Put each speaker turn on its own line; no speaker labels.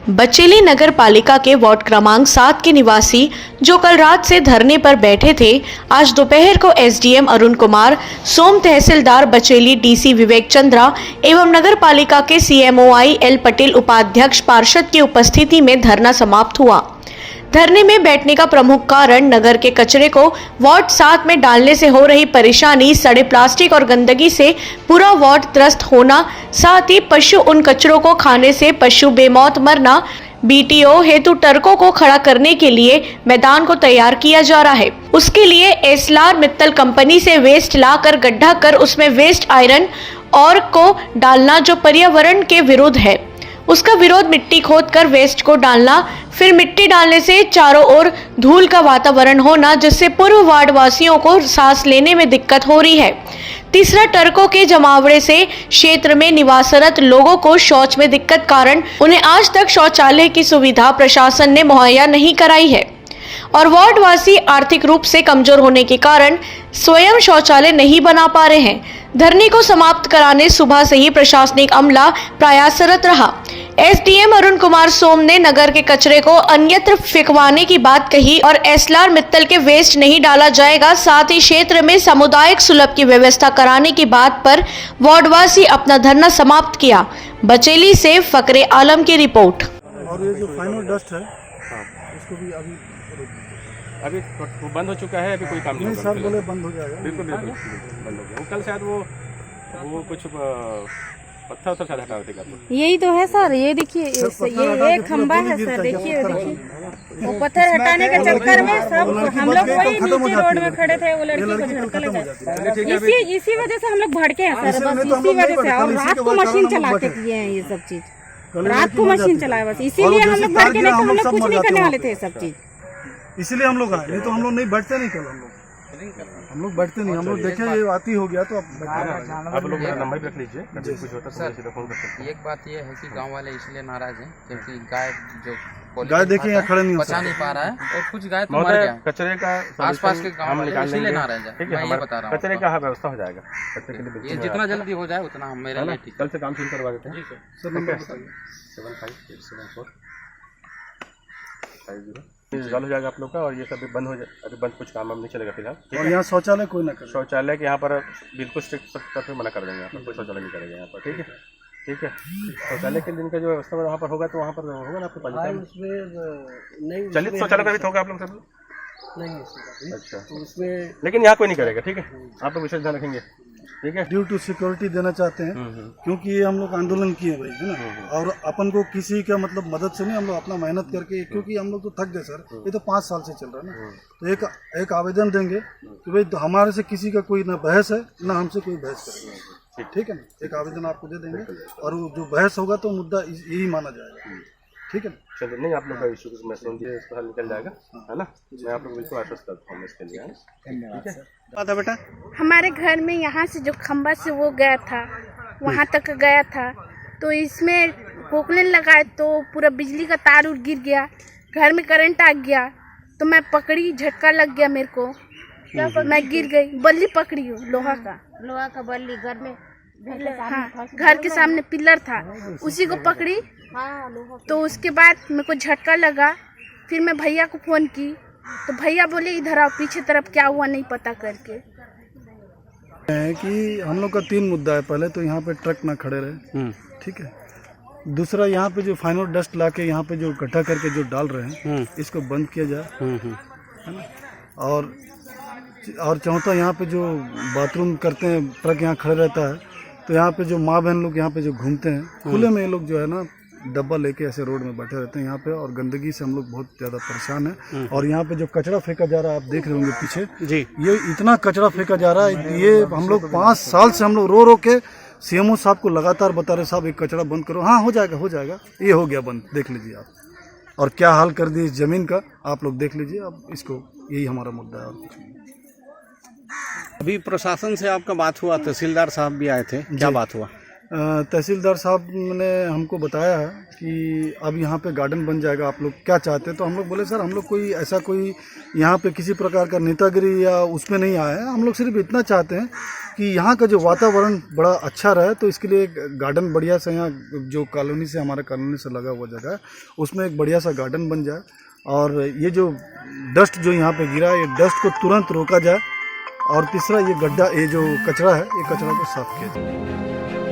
बचेली नगर पालिका के वार्ड क्रमांक 7 के निवासी जो कल रात से धरने पर बैठे थे, आज दोपहर को एसडीएम अरुण कुमार, सोम तहसीलदार बचेली डीसी विवेक चंद्रा एवं नगर पालिका के सीएमओआई एल पटेल उपाध्यक्ष पार्षद की उपस्थिति में धरना समाप्त हुआ। धरने में बैठने का प्रमुख कारण नगर के कचरे को वार्ड 7 में डालने से हो रही परेशानी, सड़े प्लास्टिक और गंदगी से पूरा वार्ड त्रस्त होना, साथ ही पशु उन कचरों को खाने से पशु बेमौत मरना, बीटीओ हेतु ट्रकों को खड़ा करने के लिए मैदान को तैयार किया जा रहा है। उसके लिए एस्लार मित्तल कंपनी से वेस्ट लाकर गड्ढा कर उसमें वेस्ट आयरन और को डालना जो पर्यावरण के विरुद्ध है। उसका विरोध मिट्टी खोदकर वेस्ट को डालना, फिर मिट्टी डालने से चारों ओर धूल का वातावरण होना, जिससे पूर्व वार्ड वासियों को सांस लेने में दिक्कत हो रही है। तीसरा, ट्रकों के जमावड़े से क्षेत्र में निवासरत लोगों को शौच में दिक्कत कारण उन्हें आज तक शौचालय की सुविधा प्रशासन ने मुहैया नहीं कराई है और वार्ड वासी आर्थिक रूप से कमजोर होने के कारण स्वयं शौचालय नहीं बना पा रहे हैं। धरने को समाप्त कराने सुबह से ही प्रशासनिक अमला प्रयासरत रहा। एसडीएम अरुण कुमार सोम ने नगर के कचरे को अन्यत्र फेंकवाने की बात कही और एस्लार मित्तल के वेस्ट नहीं डाला जाएगा। साथ ही क्षेत्र में सामुदायिक सुलभ की व्यवस्था कराने की बात पर वार्डवासी अपना धरना समाप्त किया। बचेली से फकरे आलम की रिपोर्ट।
और ये जो फाइनल डस्ट है इसको भी
अभी बंद हो चुका है, अभी कोई काम नहीं
सर बोले बंद हो जाएगा।
बिल्कुल बंद हो गया। कल शायद वो कुछ पत्थर शायद हटा देगा।
यही तो है सर, ये देखिए, ये एक खंबा है सर, देखिए वो पत्थर हटाने के चक्कर में सब हम लोग वही नीचे रोड में खड़े थे, वो लड़की को झटका लगा। इसी वजह से हम लोग भड़के हैं सर, बस इसी वजह से। और रात को मशीन चला के किए हैं ये सब चीज, रात को मशीन चलाए बस, इसीलिए हम लोग भड़के, नहीं तो हम लोग कुछ नहीं करने वाले थे सब चीज।
इसीलिए हम लोग आए, नहीं तो हम लोग नहीं बैठते नहीं। कल हम लोग बैठते नहीं, हम लोग देखे ये आती हो गया तो
आप लोग मेरा नंबर रख लीजिए, कुछ होता है तो फोन कर सकते हैं।
एक बात ये है कि गांव वाले इसलिए नाराज हैं क्योंकि
गाय देखिए यहाँ खड़े नहीं
बचा नहीं पा रहा है और कुछ गाय तो मर गया।
कचरे का
आसपास के गांव वाले इसलिए नाराज है, मैं ये बता रहा हूँ।
कचरे का व्यवस्था हो जाएगा, कचरे के लिए
ये जितना जल्दी हो जाए उतना मेरे लिए ठीक।
कल से काम शुरू करवा देते हैं।
सर नंबर
758745 चालू हो जाएगा आप लोग का। और ये सब भी बंद हो जाए, अभी बंद कुछ काम नहीं चलेगा फिलहाल।
और यहाँ शौचालय कोई ना करे,
शौचालय के यहाँ पर बिल्कुल स्ट्रिक्ट तरफ मना कर देंगे, यहाँ पर कोई शौचालय नहीं करेगा यहाँ पर। ठीक है, ठीक है। शौचालय के दिन का जो व्यवस्था वहाँ पर होगा तो वहाँ पर होगा ना आपके पास नहीं। चलिए शौचालय का भी होगा आप लोग सब नहीं। अच्छा, उसमें लेकिन यहाँ कोई नहीं करेगा। ठीक है, आप लोग विशेष ध्यान रखेंगे। ठीक है,
ड्यू टू सिक्योरिटी देना चाहते हैं क्योंकि ये हम लोग आंदोलन किए भाई, है ना। और अपन को किसी का मतलब मदद से नहीं, हम लोग अपना मेहनत करके, क्योंकि हम लोग तो थक गए सर, ये तो 5 साल से चल रहा है ना। तो एक आवेदन देंगे कि भाई हमारे से किसी का कोई ना बहस है ना हमसे कोई बहस करेगा। ठीक है ना, एक आवेदन आपको दे देंगे और जो बहस होगा तो मुद्दा यही माना जाएगा। ठीक है,
चलिए। नहीं, आप लोग का इशू मैं सुन के इसका हल निकल जाएगा, है ना। मैं आप लोग बिल्कुल आश्वस्त करता हूँ इसके लिए।
धन्यवाद सर। बात है बेटा,
हमारे घर में यहाँ से जो खंबा से वो गया था, वहाँ तक गया था, तो इसमें पोकलेन लगाए तो पूरा बिजली का तार उड़ गिर गया, घर में करंट आ गया, तो मैं पकड़ी, झटका लग गया मेरे को, मैं गिर गई। बल्ली पकड़ी हूँ, लोहा का बल्ली, घर में घर के सामने पिलर था, उसी को पकड़ी। तो उसके बाद मेरे को झटका लगा, फिर मैं भैया को फोन की तो भैया बोले इधर आओ, पीछे तरफ क्या हुआ नहीं पता करके।
है कि हम लोग का 3 मुद्दा है। पहले तो यहाँ पे ट्रक ना खड़े रहे, ठीक है। दूसरा, यहाँ पे जो फाइनल डस्ट लाके यहाँ पे जो इकट्ठा करके जो डाल रहे हैं इसको बंद किया जाए, है ना। और चौथा, यहाँ पे जो बाथरूम करते हैं, ट्रक यहाँ खड़े रहता है, तो यहाँ पे जो माँ बहन लोग यहाँ पे जो घूमते हैं खुले में, ये लोग जो है ना डब्बा लेके ऐसे रोड में बैठे रहते हैं यहाँ पे, और गंदगी से हम लोग बहुत ज़्यादा परेशान हैं। और यहाँ पे जो कचरा फेंका जा रहा है, आप देख रहे होंगे पीछे जी, ये इतना कचरा फेंका जा रहा है। ये हम लोग 5 साल से हम लोग रो के सीएमओ साहब को लगातार बता रहे, साहब एक कचरा बंद करो। हाँ, हो जाएगा। ये हो गया बंद, देख लीजिए आप। और क्या हाल कर दी इस जमीन का, आप लोग देख लीजिए। अब इसको, यही हमारा मुद्दा है और कुछ नहीं।
अभी प्रशासन से आपका बात हुआ, तहसीलदार साहब भी आए थे, क्या बात हुआ?
तहसीलदार साहब ने हमको बताया है कि अब यहाँ पे गार्डन बन जाएगा, आप लोग क्या चाहते हैं। तो हम लोग बोले सर हम लोग कोई ऐसा कोई यहाँ पे किसी प्रकार का नेतागिरी या उसमें नहीं आए हैं, हम लोग सिर्फ इतना चाहते हैं कि यहाँ का जो वातावरण बड़ा अच्छा रहे। तो इसके लिए एक गार्डन बढ़िया सा यहाँ जो कॉलोनी से हमारा कॉलोनी से लगा हुआ जगह है उसमें एक बढ़िया सा गार्डन बन जाए और ये जो डस्ट जो यहाँ पे गिरा है ये डस्ट को तुरंत रोका जाए और तीसरा ये गड्ढा ये जो कचरा है ये कचरा को साफ किया जाए।